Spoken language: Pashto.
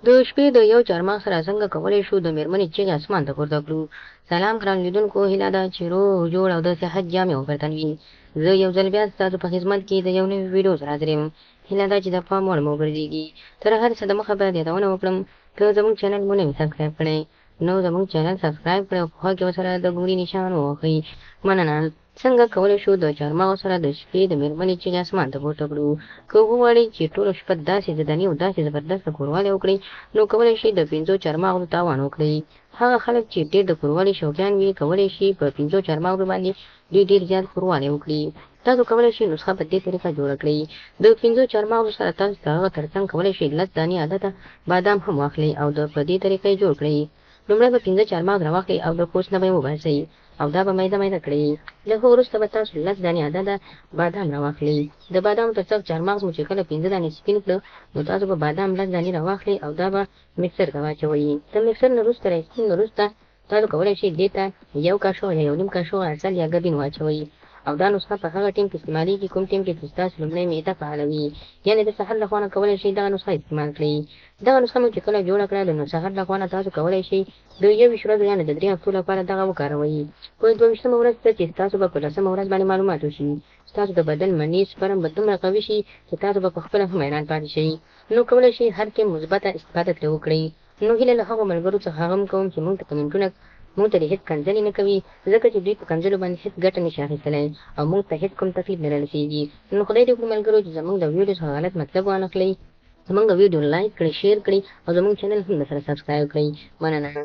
د شپې د یو چهارمغز سره څنګه کولی شو د مېرمنې چیغې اسمان ته پورته کړو. سلام ګران لیدونکو، هیله ده چې روغ جوړ او د صحت جامې وبرتن وي. زه یو ځل بیا ستاسو په خدمت کې د یو نوي ویډیو سره حاضر یم. هیله ده چې د پام وړ مو وګرځېږي. تر هر څه دمخه باید یادونه وکړم، که زموږ چینل مو نه وي سبسکرایب کړی نو زموږ چینل سبسکرایب کړئ او په خوا کې ورسره د ګوري نشان ووهئ. مننه. څنګه کولی شو د چهارمغزو سره د شپې د مېرمنې چیغې اسمان ته پورته کړو؟ که وغواړئ چې ټوله شپه داسې زدني او داسې زبردسته کوروالی وکړئ، نو کولی شئ د 5 چهارمغزو تاوان وکړئ. هغه خلک چې ډېر د کوروالی شوقیان وي، کولی شي په 5 چهارمغزو باندې ډېر زیات کوروالی وکړي. تاسو کولی شئ نسخه په دې طریقه جوړه کړئ. د 5 چهارمغزو سره تاسو د هغه تر څنګ کولی شئ 10 دانې عادته بادام هم واخلئ او په دې طریقه یې جوړ کړئ. لومړی به 5 چهارمغز راواخلئ او د پوست نه به یې وباسئ او دا به میده کړئ. له هغو وروسته به تاسو 10 دانې عدده بادام راواخلئ. د بادامو تر څنګ چهارمغز مو چې کله 5 دانې سپین کړه، نو تاسو به بادام 10 دانې راواخلئ او دا به مکسر ته واچوئ. د مکسر نه وروسته راایستلو نه وروسته تاسو کولی شئ دې ته 1 کاشوغه یا 1.5 کاشوغه عسل یا ګبین واچوئ او دا نسخه په هغه ټیم کې استعمالیږي کوم ټیم کې چې ستاسو لومړی معده فعاله وي، یعنې د سحر له خوا نه کولی شئ دغه نسخه استعمال کړئ. دغه نسخه مو چې کله جوړه کړه، نو سحر له خوا نه تاسو کولی شئ د 21 ورځو یعنې د 3 هفتو لپاره دغه وکاروئ. په 22مه ورځ ته چې ستاسو به په 10مه ورځ باندې معلومات وشي، ستاسو د بدن مني سپرم به دومره قوي شي چې تاسو به پخپله هم حیران پاتې شئ. نو کولی شئ هر کې مثبته استفاده ترې وکړئ. نو هیله له هغو ملګرو څخه هم کوم چې موږ ته کمنټونه موږ ته هیڅ کنځلې نه کوي، ځکه چې دوی په کنځلو باندې هیڅ ګټه نشي اخیستلی او موږ ته هیڅ کوم تکلیف نه رارسېږي. نو خدای دې وکړي ملګرو چې زموږ د ویډیو څخه غلط مطلب وانخلئ، زموږ ویډیو لایک کړئ، شیر کړئ او زموږ چینل هم درسره سبسکرایب کړئ. مننه.